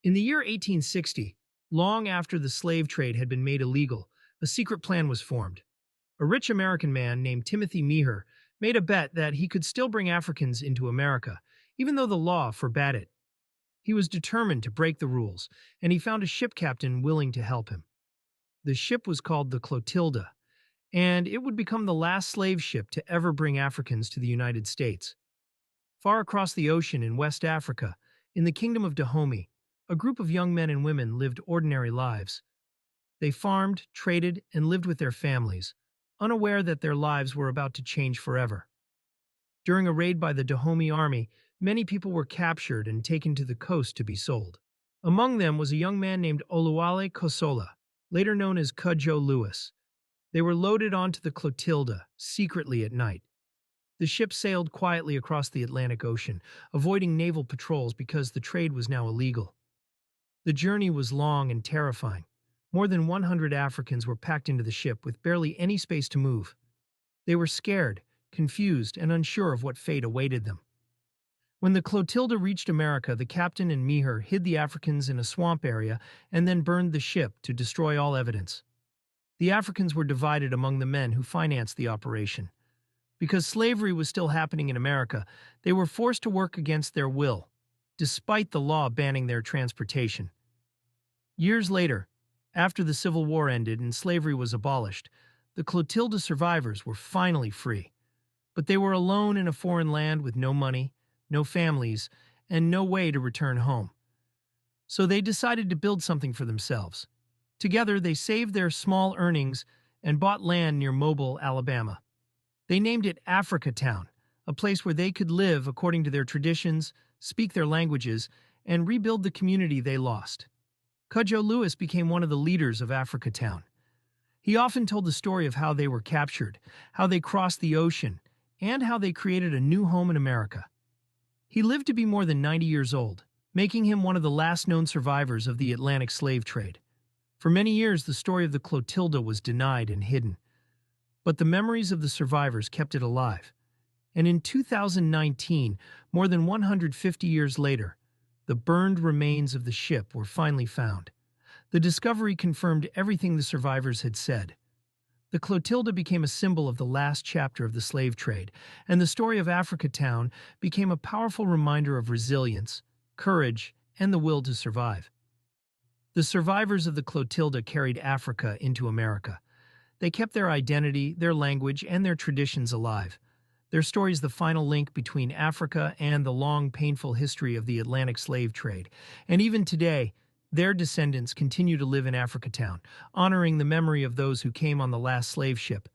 In the year 1860, long after the slave trade had been made illegal, a secret plan was formed. A rich American man named Timothy Meagher made a bet that he could still bring Africans into America, even though the law forbade it. He was determined to break the rules, and he found a ship captain willing to help him. The ship was called the Clotilda, and it would become the last slave ship to ever bring Africans to the United States. Far across the ocean in West Africa, in the kingdom of Dahomey, a group of young men and women lived ordinary lives. They farmed, traded, and lived with their families, unaware that their lives were about to change forever. During a raid by the Dahomey army, many people were captured and taken to the coast to be sold. Among them was a young man named Oluwale Kosola, later known as Cudjoe Lewis. They were loaded onto the Clotilda, secretly at night. The ship sailed quietly across the Atlantic Ocean, avoiding naval patrols because the trade was now illegal. The journey was long and terrifying. More than 100 Africans were packed into the ship with barely any space to move. They were scared, confused, and unsure of what fate awaited them. When the Clotilda reached America, the captain and Meagher hid the Africans in a swamp area and then burned the ship to destroy all evidence. The Africans were divided among the men who financed the operation. Because slavery was still happening in America, they were forced to work against their will, despite the law banning their transportation. Years later, after the Civil War ended and slavery was abolished, the Clotilda survivors were finally free. But they were alone in a foreign land with no money, no families, and no way to return home. So they decided to build something for themselves. Together, they saved their small earnings and bought land near Mobile, Alabama. They named it Africa Town, a place where they could live according to their traditions, speak their languages, and rebuild the community they lost. Cudjoe Lewis became one of the leaders of Africa Town. He often told the story of how they were captured, how they crossed the ocean, and how they created a new home in America. He lived to be more than 90 years old, making him one of the last known survivors of the Atlantic slave trade. For many years, the story of the Clotilda was denied and hidden. But the memories of the survivors kept it alive. And in 2019, more than 150 years later, the burned remains of the ship were finally found. The discovery confirmed everything the survivors had said. The Clotilda became a symbol of the last chapter of the slave trade, and the story of Africa Town became a powerful reminder of resilience, courage, and the will to survive. The survivors of the Clotilda carried Africa into America. They kept their identity, their language, and their traditions alive. Their story is the final link between Africa and the long, painful history of the Atlantic slave trade. And even today, their descendants continue to live in Africa Town, honoring the memory of those who came on the last slave ship.